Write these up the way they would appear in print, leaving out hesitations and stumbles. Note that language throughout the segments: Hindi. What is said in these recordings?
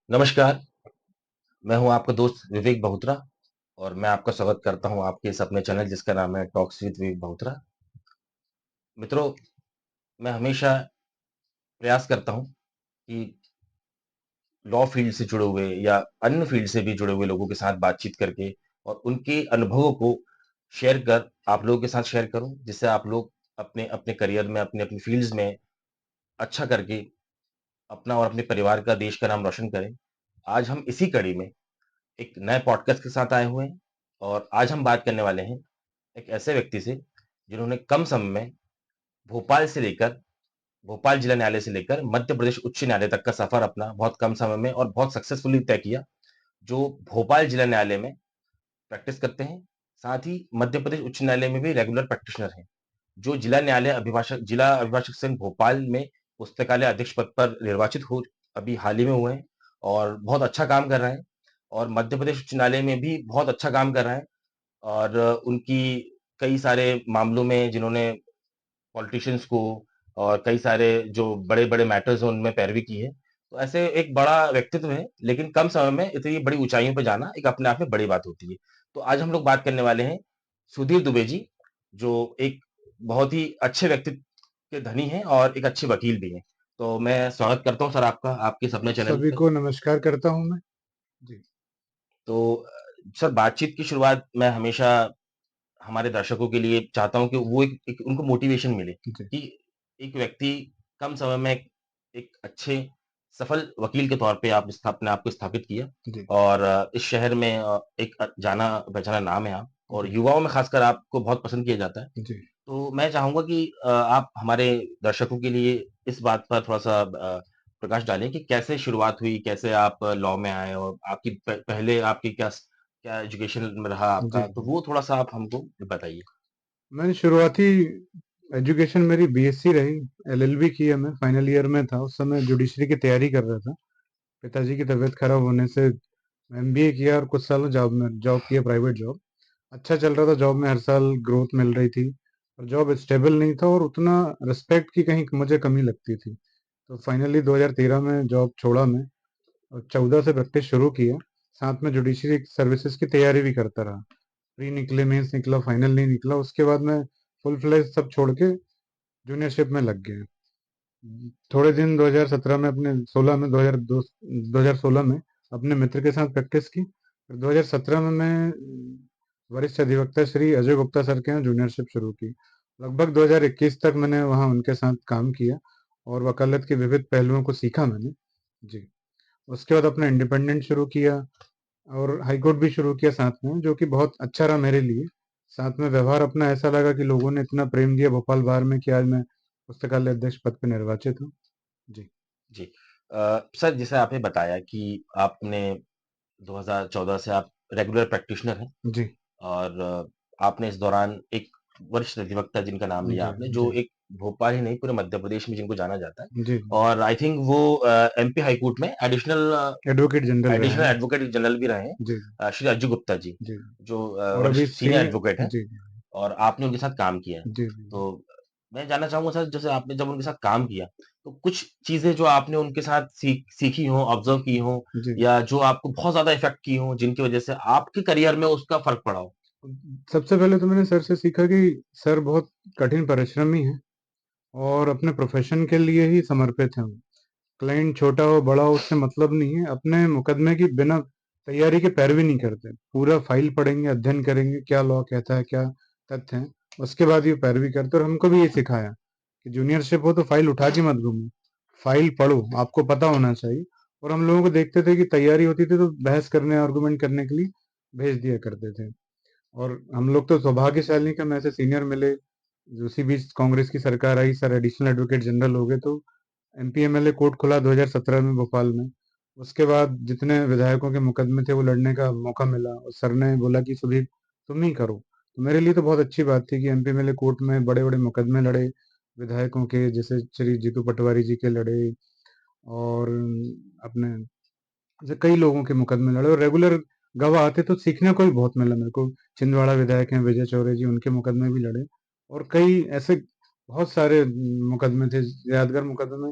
नमस्कार, मैं हूँ आपका दोस्त विवेक बहुत्रा और मैं आपका स्वागत करता हूँ आपके इस अपने चैनल जिसका नाम है टॉक्स विद विवेक बहुत्रा। मित्रों, मैं हमेशा प्रयास करता हूँ कि लॉ फील्ड से जुड़े हुए या अन्य फील्ड से भी जुड़े हुए लोगों के साथ बातचीत करके और उनके अनुभवों को शेयर कर आप लोगों के साथ शेयर करूँ, जिससे आप लोग अपने अपने करियर में, अपने अपनी फील्ड्स में अच्छा करके अपना और अपने परिवार का, देश का नाम रोशन करें। आज हम इसी कड़ी में एक नए पॉडकास्ट के साथ आए हुए हैं और आज हम बात करने वाले हैं एक ऐसे व्यक्ति से जिन्होंने कम समय में भोपाल से लेकर भोपाल जिला न्यायालय से लेकर मध्य प्रदेश उच्च न्यायालय तक का सफर अपना बहुत कम समय में और बहुत सक्सेसफुली तय किया। जो भोपाल जिला न्यायालय में प्रैक्टिस करते हैं, साथ ही मध्य प्रदेश उच्च न्यायालय में भी रेगुलर प्रैक्टिशनर हैं। जो जिला अभिभाषक संघ भोपाल में पुस्तकालय अध्यक्ष पद पर निर्वाचित हो अभी हाल ही में हुए हैं और बहुत अच्छा काम कर रहे हैं और मध्य प्रदेश उच्च न्यायालय में भी बहुत अच्छा काम कर रहे हैं और उनकी कई सारे मामलों में जिन्होंने पॉलिटिशियंस को और कई सारे जो बड़े-बड़े मैटर्स हैं उनमें पैरवी की है। तो ऐसे एक बड़ा व्यक्तित्व है, लेकिन कम समय में इतनी बड़ी ऊँचाइयों पे जाना एक अपने आप में बड़ी बात होती है। तो आज हम लोग बात करने वाले हैं सुधीर दुबे जी, जो एक बहुत ही अच्छे व्यक्तित्व के धनी हैं और एक अच्छे वकील भी हैं। तो मैं स्वागत करता हूँ सर आपका, आपके इस अपने चैनल सभी पे। को नमस्कार करता हूँ मैं। जी, तो सर बातचीत की शुरुआत मैं हमेशा हमारे दर्शकों के लिए चाहता हूँ कि वो एक उनको मोटिवेशन मिले जी, कि एक व्यक्ति कम समय में एक अच्छे सफल वकील के तौर पे अपने आप को स्थापित किया जी, और इस शहर में एक जाना पहचाना नाम है आप और जी, युवाओं में खासकर आपको बहुत पसंद किया जाता है। जी। तो मैं चाहूंगा कि आप हमारे दर्शकों के लिए इस बात पर थोड़ा सा प्रकाश डालें कि कैसे शुरुआत हुई, कैसे आप लॉ में आए और आपकी पहले आपकी क्या क्या एजुकेशन में रहा जी, आपका, तो जी। वो थोड़ा सा आप हमको बताइए। मैंने शुरुआती एजुकेशन मेरी बीएससी रही, एलएलबी की है मैं फाइनल ईयर में था, उस समय जुडिशरी की तैयारी कर रहा था। पिताजी की तबीयत खराब होने से एमबीए किया और कुछ साल जॉब किया प्राइवेट जॉब। अच्छा चल रहा था जॉब में, हर साल ग्रोथ मिल रही थी और जॉब स्टेबल नहीं था और उतना रिस्पेक्ट की कहीं मुझे कमी लगती थी। तो फाइनली 2013 में जॉब छोड़ा मैं और 14 से प्रैक्टिस शुरू किया। साथ में जुडिशरी सर्विसेज की तैयारी भी करता रहा। प्री निकले, मेंस निकला, फाइनल नहीं निकला। उसके बाद मैं फुल फ्लेज सब छोड़ के जूनियरशिप में लग गया। थोड़े दिन 2017 में अपने 16 में 2016 में अपने मित्र के साथ प्रैक्टिस की। फिर 2017 में मैं वरिष्ठ अधिवक्ता श्री अजय गुप्ता सर के यहाँ जूनियरशिप शुरू की। लगभग 2021 तक मैंने वहाँ उनके साथ काम किया और वकालत के विविध पहलुओं को सीखा मैंने। जी। उसके बाद अपना इंडिपेंडेंट शुरू किया और हाई कोर्ट भी शुरू किया साथ में, जो कि बहुत अच्छा रहा मेरे लिए। साथ में व्यवहार अपना ऐसा लगा कि लोगों ने इतना प्रेम दिया भोपाल बार में कि आज मैं पुस्तकालय अध्यक्ष पद पे निर्वाचित हूँ। जी, जी। सर जैसे आपने बताया कि आपने 2014 से आप रेगुलर प्रैक्टिशनर हैं जी, और आपने इस दौरान एक वरिष्ठ अधिवक्ता जिनका नाम लिया जी, आपने, जी, जो एक भोपाल ही नहीं पूरे मध्य प्रदेश में जिनको जाना जाता है जी। और आई थिंक वो एमपी हाई कोर्ट में एडवोकेट जनरल रहे एडिशनल हैं। एडवोकेट जनरल भी रहे हैं, जी, श्री अज्जू गुप्ता जी, जी। जो और अभी वरिष्ठ सीनियर सीनियर। एडवोकेट हैं जी, और आपने उनके साथ काम किया है। जी, जी, तो मैं जानना चाहूँगा सर जैसे आपने जब उनके साथ काम किया, तो कुछ चीज़ें जो आपने उनके साथ सीखी हों, ऑब्ज़र्व की हों जी। या जो आपको बहुत ज़्यादा इफ़ेक्ट की हों, जिनकी वज़ह से आपके करियर में उसका फ़र्क पड़ा हो? सबसे पहले तो मैंने सर से सीखा कि सर बहुत कठिन परिश्रमी हैं और अपने प्रोफेशन के लिए ही समर्पित हैं। क्लाइंट छोटा हो बड़ा हो उससे मतलब नहीं है, अपने मुकदमे की बिना तैयारी के पैरवी नहीं करते। पूरा फाइल पढ़ेंगे, अध्ययन करेंगे, क्या लॉ कहता है, क्या तथ्य हैं, उसके बाद ये पैरवी करते। और हमको भी ये सिखाया कि जूनियरशिप हो तो फाइल उठा के मत घूमो, फाइल पढ़ो, आपको पता होना चाहिए। और हम लोगों को देखते थे कि तैयारी होती थी तो बहस करने, आर्गुमेंट करने के लिए भेज दिया करते थे। और हम लोग तो सौभाग्यशाली कि हमें ऐसे सीनियर मिले। उसी बीच कांग्रेस की सरकार आई, सर एडिशनल एडवोकेट जनरल हो गए, तो एमपी एमएलए कोर्ट खुला 2017 में भोपाल में। उसके बाद जितने विधायकों के मुकदमे थे वो लड़ने का मौका मिला और सर ने बोला कि सुधीर तुम ही करो। तो मेरे लिए तो बहुत अच्छी बात थी कि एमपी एमएलए कोर्ट में बड़े बड़े मुकदमे लड़े विधायकों के, जैसे श्री जीतू पटवारी जी के लड़े और अपने ऐसे कई लोगों के मुकदमे लड़े और रेगुलर गवाह आते तो सीखने को भी बहुत मिला मेरे को। छिंदवाड़ा विधायक हैं विजय चौरे जी, उनके मुकदमे भी लड़े और कई ऐसे बहुत सारे मुकदमे थे, यादगार मुकदमे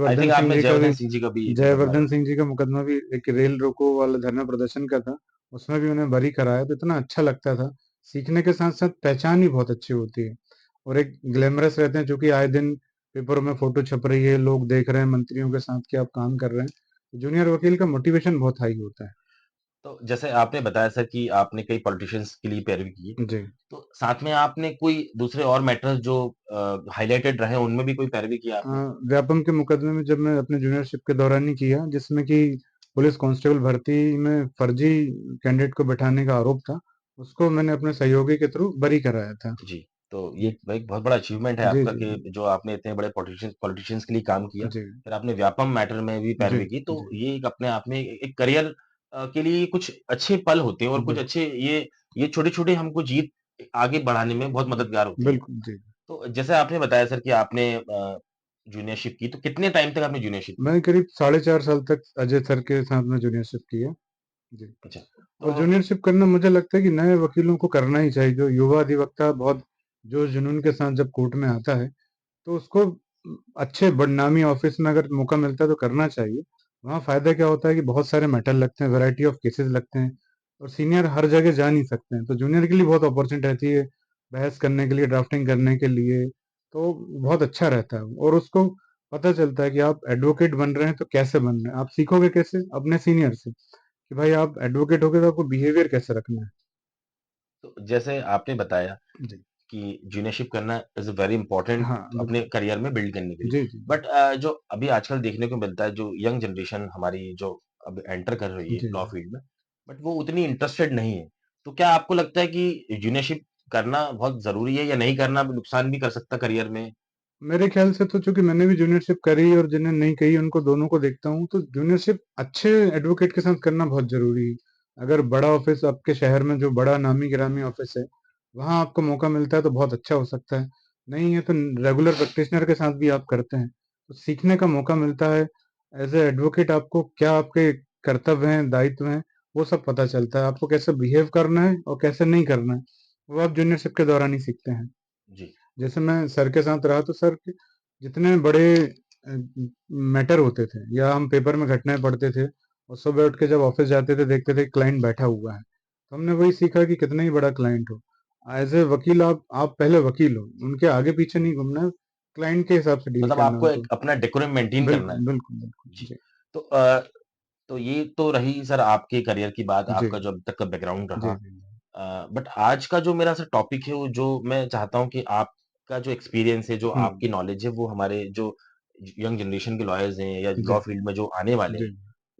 आई थिंक जयवर्धन सिंह आपने जी का भी जयवर्धन सिंह जी का भी मुकदमा जयवर्धन लड़ा। सिंह जी का मुकदमा भी एक रेल रोको वाला धरना प्रदर्शन का था, उसमें भी उन्हें बरी कराया, तो इतना अच्छा लगता था। सीखने के साथ-साथ पहचान भी बहुत अच्छी होती है और एक ग्लैमरस रहते हैं, चूँकि आए दिन पेपरों में फ़ोटो छप रही है, लोग देख रहे हैं मंत्रियों के साथ कि आप काम कर रहे हैं। जूनियर वकील का मोटिवेशन बहुत हाई होता है। तो जैसे आपने बताया सर कि आपने कई पॉलिटिशियंस के लिए पैरवी की है, जी। तो साथ में आपने कोई दूसरे और मैटर्स जो हाइलाइटेड रहे, उनमें भी कोई पैरवी की अ, आपने? व्यापम के मुकदमे में जब मैं अपने जूनियरशिप के दौरान ही किया, जिसमें कि पुलिस कांस्टेबल भर्ती में फर्जी कैंडिडेट को बैठाने का आरोप था, उसको मैंने अपने सहयोगी के थ्रू बरी कराया था। जी, तो ये जी। एक बहुत बड़ा अचीवमेंट है जी, आपका जी, कि जो आपने इतने बड़े पॉलिटिशियंस के लिए काम किया, जी। फिर आपने व्यापम मैटर में भी जी, पैरवी की, तो जी। ये एक अपने आप में एक करियर के लिए कुछ अच्छे पल होते हैं और कुछ बिल्कुल, अच्छे ये छोटे-छोटे हमको जीत आगे बढ़ाने में बहुत मददगार होती है। बिल्कुल, जी। तो जैसे आपने बताया सर कि आपने जूनियरशिप की, तो कितने टाइम तक आपने जूनियरशिप की? मैंने करीब साढ़े 4 साल तक अजय सर के साथ में जूनियरशिप की है। जी। अच्छा, और तो जूनियरशिप करना मुझे लगता है कि नए वकीलों को करना ही चाहिए, जो युवा अधिवक्ता बहुत जोश-जुनून के साथ जब कोर्ट में आता है, तो उसको अच्छे नामी ऑफिस में अगर मौका मिलता है तो करना चाहिए। वहाँ फ़ायदा क्या होता है कि बहुत सारे मैटर लगते हैं, वैरायटी ऑफ केसेज़ लगते हैं और सीनियर हर जगह जा नहीं सकते हैं। तो जूनियर के लिए बहुत अपॉर्च्युनिटी रहती है, बहस करने के लिए, ड्राफ्टिंग करने के लिए, तो बहुत अच्छा रहता है और उसको पता चलता है कि आप एडवोकेट बन रहे हैं तो कैसे बन रहे हैं। आप सीखोगे कैसे? अपने सीनियर से, कि भाई आप एडवोकेट होगे तो आपको बिहेवियर कैसे रखना है। तो जैसे आपने बताया जी। कि जूनियरशिप करना इज़ वेरी इम्पोर्टेंट हाँ, अपने बिल्कुल। करियर में बिल्ड करने के लिए। जी, जी, जी। बट जो अभी आजकल देखने को मिलता है, जो यंग जनरेशन हमारी जो अब एंटर कर रही है जी, लॉ जी। फील्ड में, बट वो उतनी इंटरेस्टेड नहीं है। तो क्या आपको लगता है कि जूनियरशिप करना बहुत ज़रूरी है या नहीं करना भी नुकसान भी कर सकता है करियर में? मेरे ख्याल से तो चूँकि मैंने भी जूनियरशिप करी और जिन्हें नहीं करी उनको दोनों को देखता हूँ, तो जूनियरशिप अच्छे एडवोकेट के साथ करना बहुत ज़रूरी है। अगर बड़ा ऑफ़िस आपके शहर में जो बड़ा नामी-गिरामी ऑफ़िस है, वहाँ आपको मौका मिलता है तो बहुत अच्छा हो सकता है। नहीं है तो रेगुलर प्रैक्टिशनर के साथ भी आप करते हैं, तो सीखने का मौका मिलता है। एज़ ए एडवोकेट आपको क्या आपके कर्तव्य हैं, दायित्व हैं, वो सब पता चलता है। आपको कैसे बिहेव करना है और कैसे नहीं करना है, वो आप जूनियरशिप के दौरान ही सीखते हैं। जी, जैसे मैं सर के साथ रहा तो सर के जितने बड़े मैटर होते थे या हम पेपर में घटनाएँ पढ़ते थे और सुबह उठ के जब ऑफ़िस जाते थे देखते थे क्लाइंट बैठा हुआ है। तो हमने वही सीखा कि कितना ही बड़ा क्लाइंट हो, एज़ ए वकील आप पहले वकील हो, उनके आगे-पीछे नहीं घूमना है, क्लाइंट के हिसाब से डील मतलब करना है आपको उनको। एक अपना डेकोरम मेंटेन करना है। बिल्कुल, बिल्कुल, बिल्कुल। जी, जी, तो तो ये तो रही सर आपके करियर की बात, जी, आपका जो अभी तक का बैकग्राउंड रहा। जी, जी, बट आज का जो मेरा सर टॉपिक है, वो जो मैं चाहता हूँ कि आपका जो एक्सपीरियंस है, जो हुँ, आपकी नॉलेज है, वो हमारे जो यंग जनरेशन के लॉयर्स हैं या जी, लॉ फील्ड में जो आने वाले जी, हैं,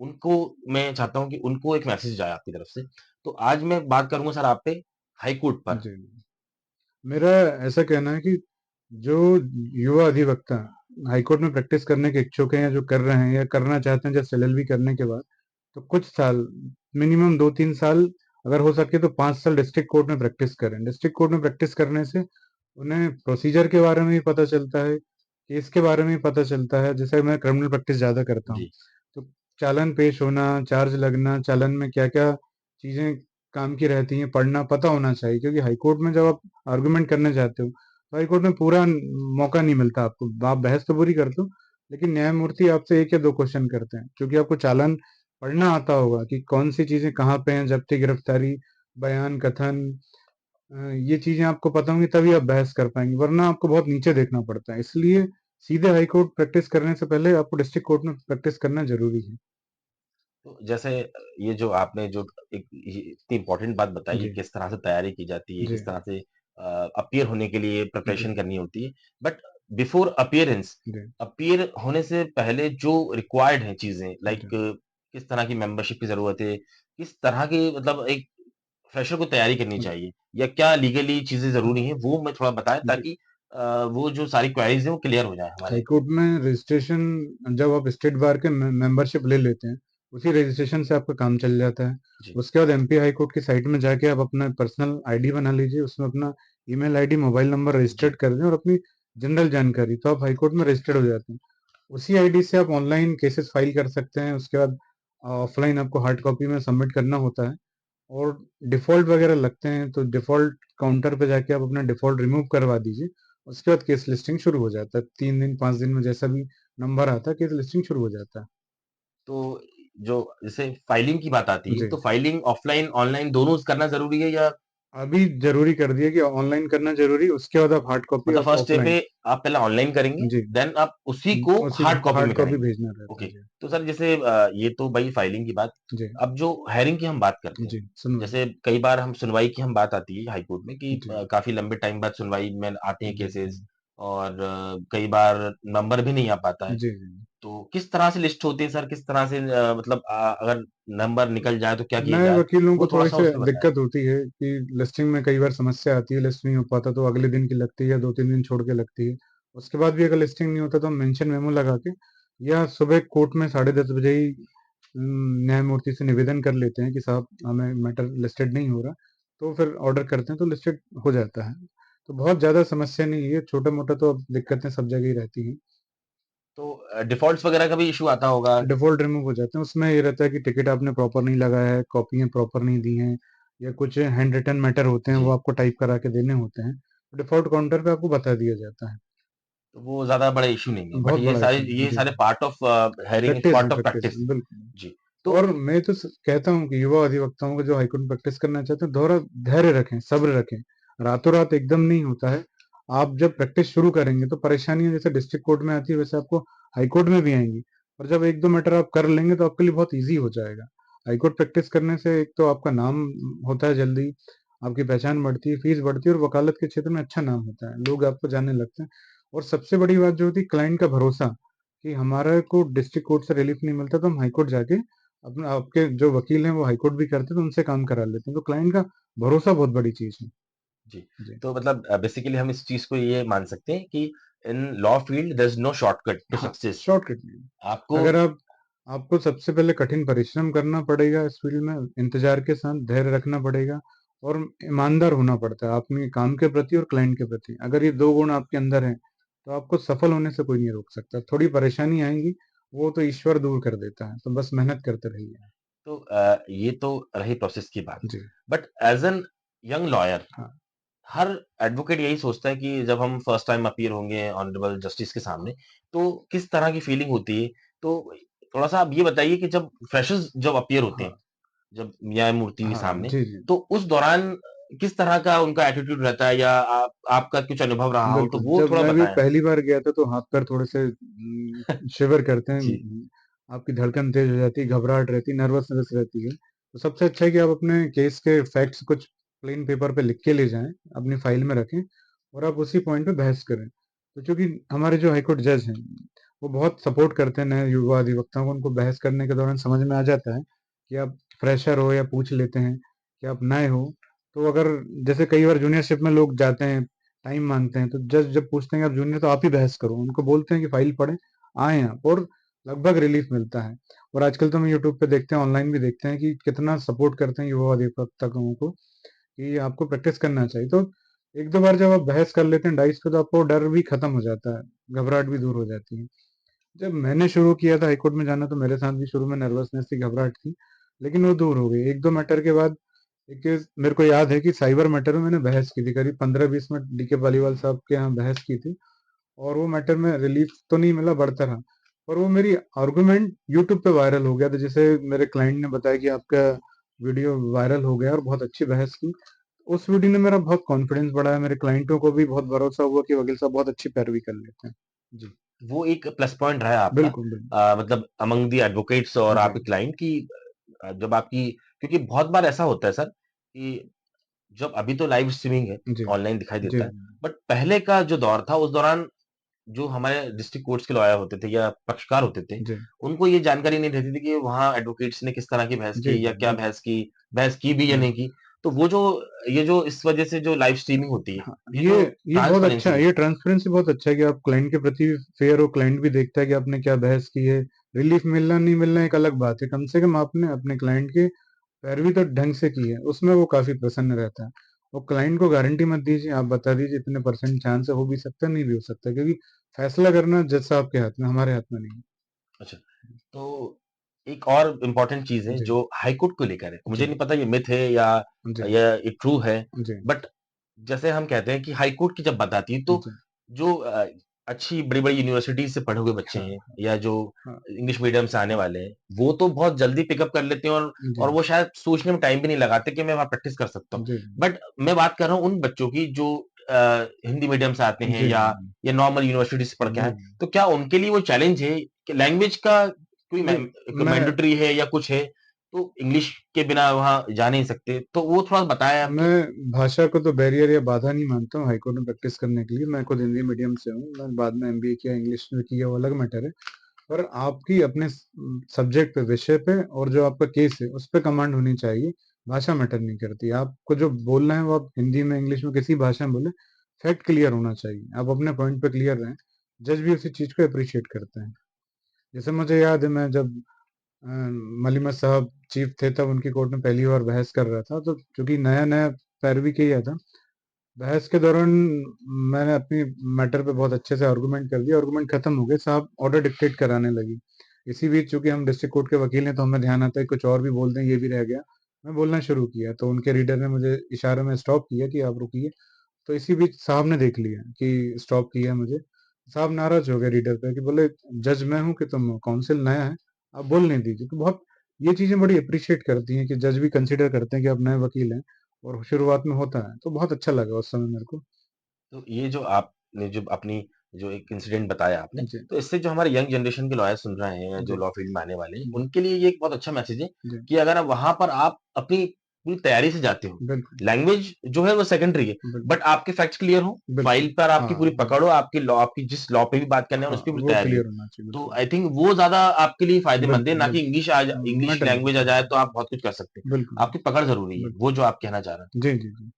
उनको मैं चाहता हूँ कि उनको एक मैसेज जाए आपकी तरफ से। तो आज मैं बात करूँगा सर आप पे हाई कोर्ट पर। जी। मेरा ऐसा कहना है कि जो युवा अधिवक्ता हाईकोर्ट में प्रैक्टिस करने के इच्छुक हैं या जो कर रहे हैं या करना चाहते हैं जस्ट एलएलबी करने के बाद, तो कुछ साल मिनिमम 2-3 साल अगर हो सके तो 5 साल डिस्ट्रिक्ट कोर्ट में प्रैक्टिस करें। डिस्ट्रिक्ट कोर्ट में प्रैक्टिस करने से उन्हें प्रोसीजर के बारे में भी पता चलता है, केस के बारे में भी पता चलता है। जैसे मैं क्रिमिनल प्रैक्टिस ज़्यादा करता हूँ, जी, तो चालान पेश होना, चार्ज लगना, चालान में क्या-क्या चीज़ें काम की रहती हैं, पढ़ना पता होना चाहिए क्योंकि हाई कोर्ट में जब आप आर्गुमेंट करने जाते हो, तो हाई कोर्ट में पूरा मौका नहीं मिलता आपको। आप बहस तो पूरी करते हो, लेकिन न्यायमूर्ति आपसे 1 या 2 क्वेश्चन करते हैं, क्योंकि आपको चालान पढ़ना आता होगा कि कौन-सी चीज़ें कहाँ पे हैं, ज़ब्ती, गिरफ्तारी, बयान, कथन ये चीज़ें आपको पता होंगी तभी आप बहस कर पाएँगे, वरना आपको बहुत नीचे देखना पड़ता है। इसलिए सीधे हाई कोर्ट प्रैक्टिस करने से पहले आपको डिस्ट्रिक्ट कोर्ट में प्रैक्टिस करना ज़रूरी है। तो जैसे ये जो आपने जो एक ये इतनी इम्पोर्टेंट बात बताई है, जी, किस तरह से तैयारी की जाती है, जी, किस तरह से अपीयर होने के लिए जी, प्रिपरेशन करनी होती है। बट बिफोर अपीयरेंस, जी, अपीयर होने से पहले जो रिक्वायर्ड हैं चीज़ें लाइक जी, किस तरह की मेंबरशिप की ज़रूरत है, किस तरह की मतलब एक फ्रेशर को तैयारी करनी जी, चाहिए या क्या लीगली चीज़ें ज़रूरी हैं, वो मैं थोड़ा बताएँ जी। ताकि वो जो सारी क्वेरीज़ हैं वो क्लियर हो जाएँ हमारे। हाई कोर्ट में रजिस्ट्रेशन जब आप स्टेट बार के मेंबरशिप ले लेते हैं, उसी रजिस्ट्रेशन से आपका काम चल जाता है। जी, उसके बाद एमपी हाई कोर्ट की साइट में जाके आप अपना पर्सनल आईडी बना लीजिए, उसमें अपना ईमेल आईडी, मोबाइल नंबर जी, रजिस्टर्ड कर दें और अपनी जनरल जानकारी, तो आप हाई कोर्ट में रजिस्टर्ड हो जाते हैं। उसी आईडी से आप ऑनलाइन केसेस फाइल कर सकते हैं, उसके बाद ऑफलाइन आपको हार्ड कॉपी में सबमिट करना होता है और डिफ़ॉल्ट वगैरह लगते हैं, तो डिफ़ॉल्ट काउंटर पे जाके आप अपना डिफ़ॉल्ट रिमूव करवा दीजिए। उसके बाद केस लिस्टिंग शुरू हो जाता है। 3 दिन, 5 दिन में जैसा भी नंबर आता है, केस लिस्टिंग शुरू हो जाता है। तो जो जैसे फाइलिंग की बात आती है, जी। तो फाइलिंग ऑफलाइन, ऑनलाइन दोनों करना ज़रूरी है या अभी ज़रूरी कर दिया कि ऑनलाइन करना ज़रूरी है, उसके बाद आप हार्ड कॉपी मतलब आप फर्स्ट स्टेप ऑफलाइन। है आप पहले ऑनलाइन करेंगे, जी। देन आप उसी को उसी हार्ड कॉपी हार्ड में कॉपी कराएँगे। भेजना रहता ओके, है। जी। तो सर जैसे ये तो भई फाइलिंग की बात। जी। अब जो हायरिंग की हम बात करते हैं, जी, सुनवाई। जैसे कई बार हम सुनवाई की हम बात आती है हाई कोर्ट में कि जी। काफ़ी लंबे टाइम बाद सुनवाई में आते हैं जी, केसेज़ जी। और कई बार नंबर भी नहीं आ पाता है। जी, जी। तो किस तरह से लिस्ट होती है सर? किस तरह से मतलब अगर नंबर निकल जाए तो क्या किया नए जाए? वकीलों को वो थोड़ा-सा थोड़ी-सी उसमें बताएँ। दिक्कत होती है कि लिस्टिंग में कई बार समस्या आती है, लिस्ट नहीं हो पाता तो अगले दिन की लगती है, 2-3 दिन छोड़ के लगती है। उसके बाद भी अगर लिस्टिंग नहीं होता तो हम मेंशन मेमो लगा के या सुबह कोर्ट में 10:30 बजे ही न्यायमूर्ति से निवेदन कर लेते हैं कि साहब हमें मैटर लिस्टेड नहीं हो रहा, तो फिर ऑर्डर करते हैं तो लिस्टेड हो जाता है। तो बहुत ज़्यादा समस्या नहीं है, छोटा-मोटा तो अब दिक्कतें सब जगह ही रहती हैं। तो डिफ़ॉल्ट्स वगैरह का भी इश्यू आता होगा? डिफ़ॉल्ट रिमूव हो जाते हैं, उसमें ये रहता है कि टिकट आपने प्रॉपर नहीं लगाया है, कॉपियाँ प्रॉपर नहीं दी हैं या कुछ हैंड रिटन मैटर होते हैं, वो जी। आपको टाइप करा के देने होते हैं। डिफ़ॉल्ट काउंटर पे आपको बता दिया जाता है। तो वो ज़्यादा बड़ा इश्यू नहीं है। बट बहुत बड़ा इश्यू नहीं है। ये जी, सारे part of hearing is practice है, पार्ट ऑफ प्रैक्टिस प्रैक्टिस। है, बिल्कुल। जी। तो और मैं तो कहता हूँ कि युवा अधिवक्ताओं को जो हाईकोर्ट में प्रैक्टिस करना चाहते हैं, थोड़ा धैर्य रखें, सब्र रखें। रातों-रात एकदम नहीं होता है। आप जब प्रैक्टिस शुरू करेंगे तो परेशानियाँ जैसे डिस्ट्रिक्ट कोर्ट में आती है, वैसे आपको हाईकोर्ट में भी आएँगी। और जब 1-2 मैटर आप कर लेंगे तो आपके लिए बहुत ईज़ी हो जाएगा। हाईकोर्ट प्रैक्टिस करने से एक तो आपका नाम होता है जल्दी, आपकी पहचान बढ़ती है, फीस बढ़ती है और वकालत के क्षेत्र में अच्छा नाम होता है। लोग आपको जानने लगते हैं और सबसे बड़ी बात जो होती है क्लाइंट का भरोसा, कि हमारे को डिस्ट्रिक्ट कोर्ट से रिलीफ नहीं मिलता तो हम हाईकोर्ट जाके अपना आपके जो वकील हैं वो हाईकोर्ट भी करते हैं, तो उनसे काम करा लेते हैं। तो क्लाइंट का भरोसा बहुत बड़ी चीज़ है। जी। जी। तो मतलब बेसिकली हम इस चीज़ को ये मान सकते हैं कि in law field there is no shortcut to हाँ, सक्सेस। शॉर्टकट नहीं है। आपको अगर आप आपको सबसे पहले कठिन परिश्रम करना पड़ेगा इस फील्ड में, इंतज़ार के साथ धैर्य रखना पड़ेगा और ईमानदार होना पड़ता है अपने काम के प्रति और क्लाइंट के प्रति। अगर ये 2 गुण आपके अंदर हैं, तो आपको सफल होने से कोई नहीं रोक सकता। थोड़ी परेशानी आएँगी, वो तो ईश्वर दूर कर देता है, तो बस मेहनत करते रहिए। तो ये तो रही प्रोसेस की बात। जी, but as an young lawyer हाँ, हर एडवोकेट यही सोचता है कि जब हम फर्स्ट टाइम अपीयर होंगे ऑनरेबल जस्टिस के सामने, तो किस तरह की फीलिंग होती है? तो थोड़ा-सा आप ये बताइए कि जब फ्रेशर्स जब अपीयर होते हैं, हाँ, जब न्यायमूर्ति के हाँ, सामने, जी, जी। तो उस दौरान किस तरह का उनका एटीट्यूड रहता है या आपका कुछ अनुभव रहा हो, तो बिल्कुल, वो जब थोड़ा मैं भी बताएँ? पहली बार गया था तो हाथ-पैर थोड़े से शिवर करते हैं। जी, आपकी धड़कन तेज़ हो जाती है, घबराहट रहती है, नर्वसनेस रहती है। तो सबसे अच्छा है कि आप अपने केस के फैक्ट्स कुछ प्लेन पेपर पे लिख के ले जाएँ, अपनी फाइल में रखें और आप उसी पॉइंट पे बहस करें। तो चूँकि हमारे जो हाई कोर्ट जज हैं, वो बहुत सपोर्ट करते हैं नए युवा अधिवक्ताओं को, उनको बहस करने के दौरान समझ में आ जाता है कि आप फ्रेशर हो या पूछ लेते हैं कि आप नए हो। तो अगर जैसे कई बार जूनियरशिप में लोग जाते हैं, टाइम माँगते हैं, तो जज जब पूछते हैं कि आप जूनियर तो आप ही बहस करो। उनको बोलते हैं कि फाइल पढ़ें, आएँ आप और लगभग रिलीफ़ मिलता है। और आजकल तो हम यूट्यूब पे देखते हैं, ऑनलाइन भी देखते हैं कि कितना सपोर्ट करते हैं युवा अधिवक्ताओं को कि आपको प्रैक्टिस करना चाहिए। तो 1-2 बार जब आप बहस कर लेते हैं डाइस पे तो आपको डर भी खत्म हो जाता है, घबराहट भी दूर हो जाती है। जब मैंने शुरू किया था हाई कोर्ट में जाना तो मेरे साथ भी शुरू में नर्वसनेस थी, घबराहट थी, लेकिन वो दूर हो गई। 1-2 मैटर के बाद एक मेरे को याद है कि साइबर मैटर में मैंने बहस की थी, करीब 15-20 मिनट डीके पालीवाल साहब के यहाँ बहस की थी और वो मैटर में रिलीफ तो नहीं मिला, बढ़ता रहा। पर वो मेरी आर्गुमेंट यूट्यूब पे वायरल हो गया था, जिसे मेरे क्लाइंट ने बताया कि आपका वीडियो वायरल हो गया और बहुत अच्छी बहस की। उस वीडियो ने मेरा बहुत कॉन्फिडेंस बढ़ाया, मेरे क्लाइंटों को भी बहुत भरोसा हुआ कि वकील साहब बहुत अच्छी पैरवी कर लेते हैं। जी, वो एक प्लस पॉइंट रहा आपका बिल्कुल, बिल्कुल। मतलब अमंग द एडवोकेट्स और जी, आपके क्लाइंट की जब आपकी क्योंकि बहुत बार ऐसा होता है सर कि जब अभी तो लाइव स्ट्रीमिंग है, जी, ऑनलाइन दिखाई जी, देता है, बट पहले का जो दौर था, उस दौरान जो हमारे डिस्ट्रिक्ट कोर्ट्स के लॉयर होते थे या पक्षकार होते थे, जी, उनको ये जानकारी नहीं रहती थी कि वहाँ एडवोकेट्स ने किस तरह की बहस जी, की या जी, क्या बिल्कुल। बहस की भी या नहीं की। तो वो जो ये जो इस वजह से जो लाइव स्ट्रीमिंग होती है, हाँ, ये जो ये बहुत अच्छा ट्रांसपेरेंसी है, है ये ट्रांसपेरेंसी बहुत अच्छा है कि आप क्लाइंट के प्रति फेयर हो, क्लाइंट भी देखता है कि आपने क्या बहस की है। रिलीफ मिलना नहीं मिलना एक अलग बात है, कम से कम आपने अपने क्लाइंट की पैरवी तो ढंग से की है, उसमें वो काफ़ी प्रसन्न रहता है। और क्लाइंट को गारंटी मत दीजिए, आप बता दीजिए इतने परसेंट चांस है, हो भी सकता है, नहीं भी हो सकता है, क्योंकि फैसला करना जज साहब के हाथ में, हमारे हाथ में नहीं है। अच्छा, तो एक और इम्पोर्टेंट चीज़ है जी, जो हाई कोर्ट को लेकर है। मुझे जी, नहीं पता ये मिथ है जी, या ये ट्रू है, जी, बट जैसे हम कहते हैं कि हाई कोर्ट की जब बात आती है तो जी, जो अच्छी बड़ी-बड़ी यूनिवर्सिटी से पढ़े हुए बच्चे हाँ, हैं हाँ, या जो हाँ। इंग्लिश मीडियम से आने वाले हैं, वो तो बहुत जल्दी पिकअप कर लेते हैं जी, और वो शायद सोचने में टाइम भी नहीं लगाते कि मैं वहाँ प्रैक्टिस कर सकता हूँ। जी, बट मैं बात कर रहा हूँ उन बच्चों की जो हिंदी मीडियम से आते हैं जी, या नॉर्मल यूनिवर्सिटी से पढ़ के जी। आए, तो क्या उनके लिए वो चैलेंज है कि लैंग्वेज का कोई नहीं, एक मैं मैंडेटरी है या कुछ है, तो इंग्लिश के बिना वहाँ जा नहीं सकते, तो वो थोड़ा बताएँ आप कि मैं भाषा को तो बैरियर या बाधा नहीं मानता हूँ हाई कोर्ट में प्रैक्टिस करने के लिए। मैं खुद हिंदी मीडियम से हूँ। मैं बाद में एमबीए किया, इंग्लिश में किया, वो अलग मैटर है। पर आपकी अपने सब्जेक्ट पे, विषय पे और जो आपका केस है, उस पे कमांड होनी चाहिए। भाषा मैटर नहीं करती। आपको जो बोलना है वो आप हिंदी में, इंग्लिश में, किसी भाषा में बोलें, फैक्ट क्लियर होना चाहिए। आप अपने पॉइंट पे क्लियर रहें। जज भी उसी चीज़ को एप्रिशिएट करते हैं। जैसे मुझे याद है मैं जब अ, मलिक साहब चीफ थे तब उनकी कोर्ट में पहली बार बहस कर रहा था, तो चूँकि नया-नया पैरवी किया था, बहस के दौरान मैंने अपनी मैटर पे बहुत अच्छे से आर्गुमेंट कर दिया, आर्गुमेंट खत्म हो गए, साहब ऑर्डर डिक्टेट कराने लगे। इसी बीच चूँकि हम डिस्ट्रिक्ट कोर्ट के वकील हैं, तो हमें ध्यान आता है कुछ और भी बोल दें, ये भी रह गया। मैं बोलना शुरू किया, तो उनके रीडर ने मुझे इशारे में स्टॉप किया कि आप रुकिए। तो इसी बीच साहब ने देख लिया कि स्टॉप किया मुझे। साहब नाराज़ हो गए रीडर पे कि बोले, "जज मैं हूँ कि तुम हो? काउंसिल नया है, आप बोलने दीजिए।" तो बहुत ये चीज़ें बड़ी एप्रिशिएट करती हैं कि जज भी कंसिडर करते हैं कि आप नए वकील हैं और शुरुआत में होता है। तो बहुत अच्छा लगा उस समय मेरे को। तो ये जो आपने जो अपनी जो एक इंसिडेंट बताया आपने, जी, तो इससे जो हमारे यंग जनरेशन के लॉयर सुन रहे हैं या जो जी, लॉ फील्ड में आने वाले हैं, जी, उनके लिए ये एक बहुत अच्छा मैसेज है जी। कि अगर आप वहाँ पर आप अपनी पूरी तैयारी से जाते हो, बिल्कुल, लैंग्वेज जो है वो सेकेंडरी है, बिल्कुल, बट आपके फैक्ट्स क्लियर हो, बिल्कुल। फाइल पर आपकी हाँ, पूरी हाँ, पकड़ हो, आपकी जिस लॉ पे भी बात करने हैं, हाँ, उस पे पूरी वो तैयारी हो। क्लियर होना चाहिए, तो बिल्कुल। आई थिंक वो ज़्यादा आपके लिए फ़ायदेमंद है, बिल्कुल, ना कि बिल्कुल। इंग्लिश मैटर नहीं लैंग्वेज आ करता। जाए तो आप बहुत कुछ कर सकते हैं। बिल्कुल, आपकी पकड़ ज़रूरी है, बिल्कुल। वो जो आप कहना चाह रहे हैं। जी, जी, जी।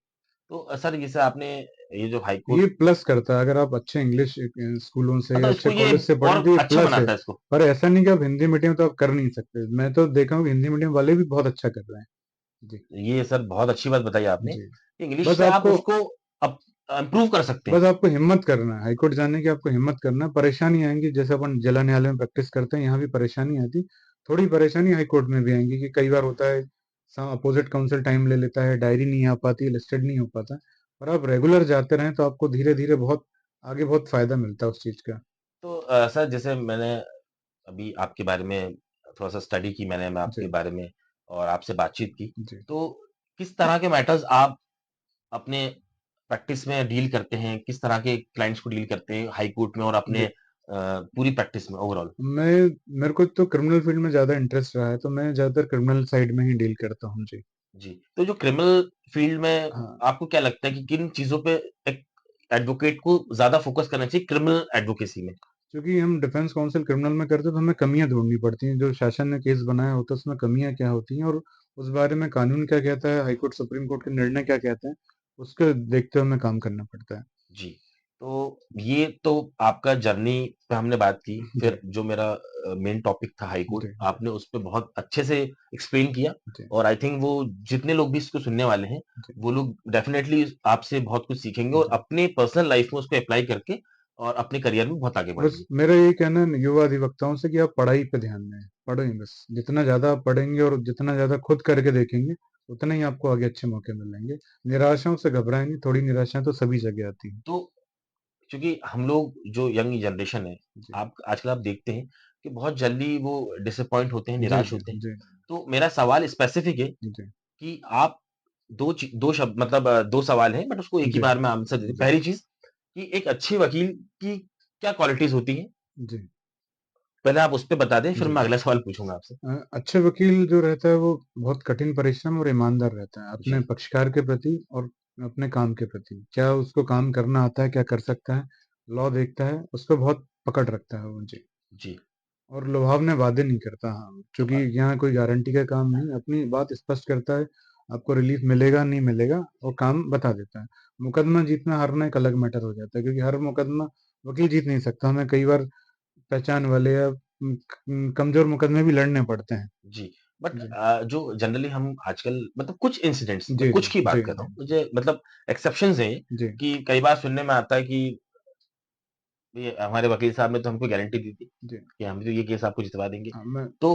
तो सर जैसे आपने ये जो हाई कोर्ट ये प्लस करता है अगर आप अच्छे इंग्लिश स्कूलों से या मतलब अच्छे इसको ये कॉलेज से पढ़े हैं और तो ये अच्छा प्लस है। बनाता है इसको। पर ऐसा नहीं कि आप हिंदी मीडियम तो आप कर नहीं सकते। मैं तो देखा हूँ कि हिंदी मीडियम वाले भी बहुत अच्छा कर रहे हैं। जी, ये सर बहुत अच्छी बात बताई आपने। जी। इंग्लिश बस से आप आपको उसको अप इम्प्रूव कर सकते हैं। बस आपको हिम्मत करना है। हाई कोर्ट जाने की आपको हिम्मत करना है। परेशानी आएँगी जैसे अपन जिला न्यायालय में प्रैक्टिस करते हैं, यहाँ भी परेशानी आती। थोड़ी परेशानी हाई कोर्ट में भी आएँगी कि कई बार होता है अपोजिट काउंसिल टाइम ले लेता है, डायरी नहीं आ पाती, लिस्टेड नहीं हो पाता। पर आप रेगुलर जाते रहें तो आपको धीरे-धीरे बहुत आगे बहुत फ़ायदा मिलता है उस चीज़ का। तो सर जैसे मैंने अभी आपके बारे में थोड़ा-सा स्टडी की मैं आपके जी, बारे में और आपसे बातचीत की। जी, तो किस तरह के मैटर्स आप अपने प्रैक्टिस में डील करते हैं? किस तरह के क्लाइंट्स को डील करते हैं हाई कोर्ट में और अपने जी। पूरी प्रैक्टिस में ओवरऑल? मेरे को तो क्रिमिनल फ़ील्ड में ज़्यादा इंटरेस्ट रहा है, तो मैं ज़्यादातर क्रिमिनल साइड में ही डील करता हूँ। जी। जी। तो जो क्रिमिनल फील्ड में हाँ, आपको क्या लगता है कि किन चीज़ों पे एक एडवोकेट को ज़्यादा फोकस करना चाहिए क्रिमिनल एडवोकेसी में? क्योंकि हम डिफेंस काउंसिल क्रिमिनल में करते हैं तो हमें कमियाँ ढूँढनी पड़ती हैं, जो शासन ने केस बनाया होता है उसमें कमियाँ क्या होती हैं और उस बारे में कानून क्या कहता है, हाई कोर्ट, सुप्रीम कोर्ट के निर्णय क्या कहते हैं, उसको देखते हुए हमें काम करना पड़ता है। जी। तो ये तो आपका जर्नी पे हमने बात की, जी, फिर जो मेरा मेन टॉपिक था हाई कोर्ट, जी, जी, आपने उस पे बहुत अच्छे से एक्सप्लेन किया जी, और आई थिंक वो जितने लोग भी इसको सुनने वाले हैं, जी, वो लोग डेफिनिटली आपसे बहुत कुछ सीखेंगे और जी। अपने पर्सनल लाइफ में उसको अप्लाई करके और अपने करियर में बहुत आगे बस बढ़ेंगे। मेरा यही कहना है युवा अधिवक्ताओं से कि आप पढ़ाई पे ध्यान दें, पढ़ें बस। जितना ज़्यादा आप पढ़ेंगे और जितना ज़्यादा खुद करके देखेंगे, उतना ही आपको आगे अच्छे मौके मिलेंगे। निराशाओं से घबराएँ नहीं, थोड़ी निराशाएँ तो सभी जगह आती हैं। तो क्योंकि हम लोग जो यंग जनरेशन है, जी, आप आजकल आप देखते हैं कि बहुत जल्दी वो डिसअपॉइंट होते हैं, जी, निराश जी, होते हैं। जी, तो मेरा सवाल स्पेसिफिक है जी, कि आप 2 शब्द मतलब 2 सवाल हैं बट उसको एक ही जी, बार में आंसर दे दें। जी, पहली चीज़ कि एक अच्छे वकील की क्या क्वालिटीज़ होती हैं? जी, पहले आप उस पे बता दें, फिर जी। मैं अगला सवाल पूछूँगा आपसे। अच्छे वकील जो रहता है वो बहुत कठिन परिश्रम और ईमानदार रहता है अपने जी, पक्षकार के प्रति और अपने काम के प्रति। क्या उसको काम करना आता है, क्या कर सकता है, लॉ देखता है, उस पे बहुत पकड़ रखता है वो। जी। जी। और लुभावने वादे नहीं करता। हाँ, तो चूँकि यहाँ कोई गारंटी का काम नहीं, अपनी बात स्पष्ट करता है, आपको रिलीफ मिलेगा, नहीं मिलेगा और काम बता देता है। मुकदमा जीतना-हारना एक अलग मैटर हो जाता है क्योंकि हर मुकदमा वकील जीत नहीं सकता। हमें कई बार पहचान वाले या कमज़ोर मुकदमे भी लड़ने पड़ते हैं। जी, बट जी। जो जनरली हम आजकल मतलब कुछ इंसिडेंट्स मैं जी, कुछ जी। की जी, बात कर रहा जी, हूँ। मुझे मतलब एक्सेप्शंस हैं जी, कि कई बार सुनने में आता है कि ये हमारे वकील साहब ने तो हमको गारंटी दी थी जी। कि हम तो ये केस आपको जितवा देंगे। हाँ, मैं तो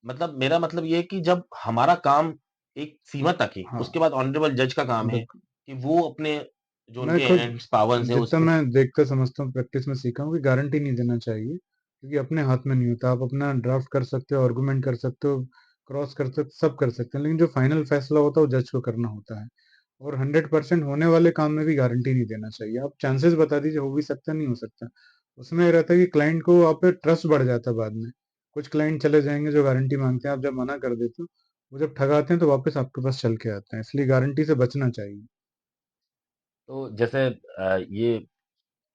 मतलब मेरा मतलब ये है कि जब हमारा काम एक सीमा तक है, हाँ, उसके बाद ऑनरेबल जज का काम है बिल्कुल। कि वो अपने जो मैं उनके खुद एंड्स पावर्स हैं जितना उसमें? मैं देखता समझता हूँ प्रैक्टिस में सीखा हूँ कि गारंटी नहीं देना चाहिए, क्योंकि अपने हाथ में नहीं होता। आप अपना ड्राफ्ट कर सकते हो, आर्गुमेंट कर सकते हो, क्रॉस कर सकते, सब कर सकते हैं, लेकिन जो फाइनल फैसला होता है वो जज को करना होता है। और 100% होने वाले काम में भी गारंटी नहीं देना चाहिए। आप चांसेस बता दीजिए, हो भी सकता है, नहीं हो सकता। उसमें ये रहता है कि क्लाइंट को आप पे ट्रस्ट बढ़ जाता है बाद में। कुछ क्लाइंट चले जाएँगे जो गारंटी माँगते हैं, आप जब मना कर देते हो, वो जब ठगाते हैं तो वापस आपके पास चल के आते हैं, इसलिए गारंटी से बचना चाहिए। तो जैसे ये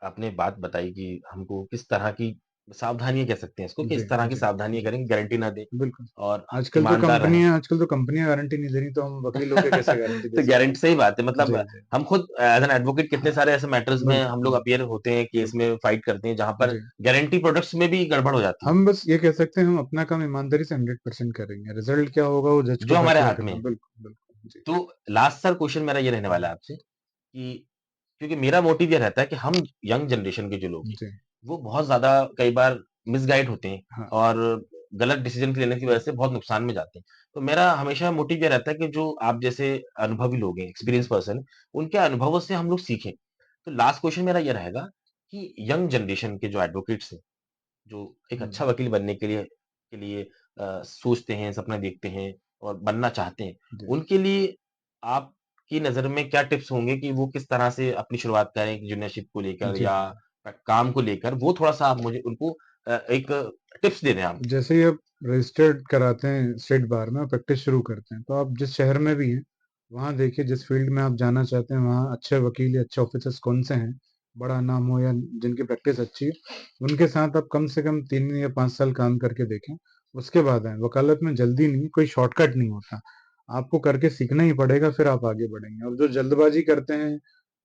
आपने बात बताई कि हमको किस तरह की सावधानियाँ कह सकते हैं इसको, जी, किस तरह की जी, सावधानियाँ जी। करें, गारंटी ना दें बिल्कुल। और ईमानदार रहें। आजकल तो कंपनियाँ गारंटी नहीं दे रही, तो हम वकील होके कैसे गारंटी दे तो सकते गारंटी सही बात है हैं? मतलब जी, जी। हम खुद एज़ एन एडवोकेट कितने हाँ, सारे ऐसे मैटर्स में बिल्कुल, हम लोग बिल्कुल, अपीयर होते हैं, केस बिल्कुल। में फाइट करते हैं, जहाँ पर जी। गारंटी प्रोडक्ट्स में भी गड़बड़ हो जाती है, हम बस ये कह सकते हैं हम अपना काम ईमानदारी से 100% करेंगे। रिज़ल्ट क्या होगा वो जज जो को हमारे फैसला हाथ में करना। है। बिल्कुल, बिल्कुल। जी। तो लास्ट सर क्वेश्चन मेरा ये रहने वाला है आपसे कि क्योंकि मेरा मोटिव ये रहता है कि हम यंग जनरेशन के जो लोग हैं, जी। वो बहुत ज़्यादा कई बार मिसगाइड होते हैं हाँ, और गलत डिसीजन लेने की वजह से बहुत नुकसान में जाते हैं। तो मेरा हमेशा मोटिव ये रहता है कि जो आप जैसे अनुभवी लोग हैं, जी। एक्सपीरियंस पर्सन, उनके अनुभवों से हम लोग सीखें। तो लास्ट क्वेश्चन मेरा ये रहेगा कि यंग जनरेशन के जो एडवोकेट्स हैं, जो एक हुँ, अच्छा वकील बनने के लिए सोचते हैं, सपना देखते हैं और बनना चाहते हैं, जी, उनके लिए आपकी नज़र में क्या टिप्स होंगे कि वो किस तरह से अपनी शुरुआत करें जूनियरशिप को लेकर जी। या काम को लेकर? वो थोड़ा-सा आप मुझे उनको एक टिप्स दे दें आप। जैसे ही आप रजिस्टर्ड कराते हैं स्टेट बार में और प्रैक्टिस शुरू करते हैं, तो आप जिस शहर में भी हैं, वहाँ देखिए जिस फ़ील्ड में आप जाना चाहते हैं, वहाँ अच्छे वकील या अच्छे ऑफ़िसर्स कौन से हैं, बड़ा नाम हो या जिनकी प्रैक्टिस अच्छी है, उनके साथ आप कम से कम 3 या 5 साल काम करके देखें, उसके बाद आएँ। वकालत में जल्दी नहीं, कोई शॉर्टकट नहीं होता। आपको करके सीखना ही पड़ेगा, फिर आप आगे बढ़ेंगे और जो जल्दबाज़ी करते हैं,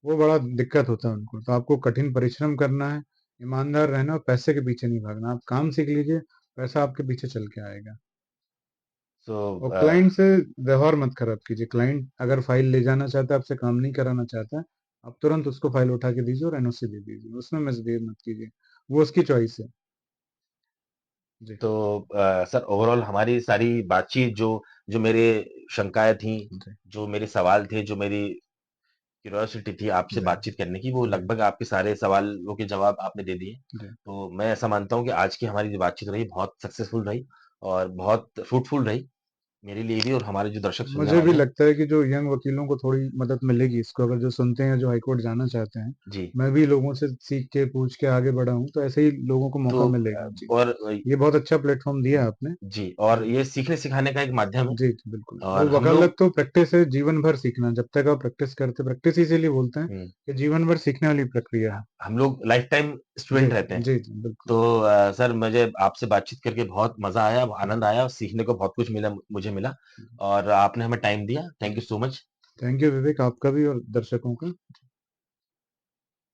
वो बड़ा दिक्कत होता है उनको। तो आपको कठिन परिश्रम करना है, ईमानदार रहना और पैसे के पीछे नहीं भागना। आप काम सीख लीजिए, पैसा आपके पीछे चल के आएगा। सो और क्लाइंट से व्यवहार मत खराब कीजिए। क्लाइंट अगर फ़ाइल ले जाना चाहता है, आपसे काम नहीं कराना चाहता है, आप तुरंत उसको फ़ाइल उठा के दीजिए और एनओसी दे दीजिए। उसमें मिसबिहेव मत कीजिए। वो उसकी चॉइस है। जी, तो सर ओवरऑल हमारी सारी बातचीत जो जो मेरे शंकाएँ थी, जी, जो मेरे सवाल थे, जो मेरी क्यूरियोसिटी थी आपसे जी, बातचीत करने की, वो जी, लगभग आपके सारे सवालों के जवाब आपने दे दिए। जी। तो मैं ऐसा मानता हूँ कि आज की हमारी जो बातचीत रही बहुत सक्सेसफुल रही और बहुत फ्रूटफुल रही, मेरे लिए भी और हमारे जो दर्शक सुनने मुझे भी वाले हैं। लगता है कि जो यंग वकीलों को थोड़ी मदद मिलेगी इसको अगर जो सुनते हैं, जो हाई कोर्ट जाना चाहते हैं, जी, मैं भी लोगों से सीख के, पूछ के आगे बढ़ा हूँ, तो ऐसे ही लोगों को तो मौका मिलेगा। जी। और ये बहुत अच्छा प्लेटफ़ॉर्म दिया आपने। जी और जी। ये सीखने-सिखाने का एक माध्यम है जी, जी, बिल्कुल। और और हम वकालत लोग तो प्रैक्टिस है, जीवन भर सीखना। जब तक आप प्रैक्टिस करते प्रैक्टिस इसीलिए बोलते हैं हुँ, कि जीवन भर सीखने वाली प्रक्रिया है। हम लोग लाइफ टाइम जी, स्टूडेंट रहते हैं। जी, जी, बिल्कुल। तो सर मुझे आपसे बातचीत करके बहुत मज़ा आया, जी, आनंद आया और सीखने को बहुत कुछ मिला मुझे मिला जी, और आपने हमें टाइम दिया। थैंक जी। You so much. Thank you Vivek, आपका भी और दर्शकों का।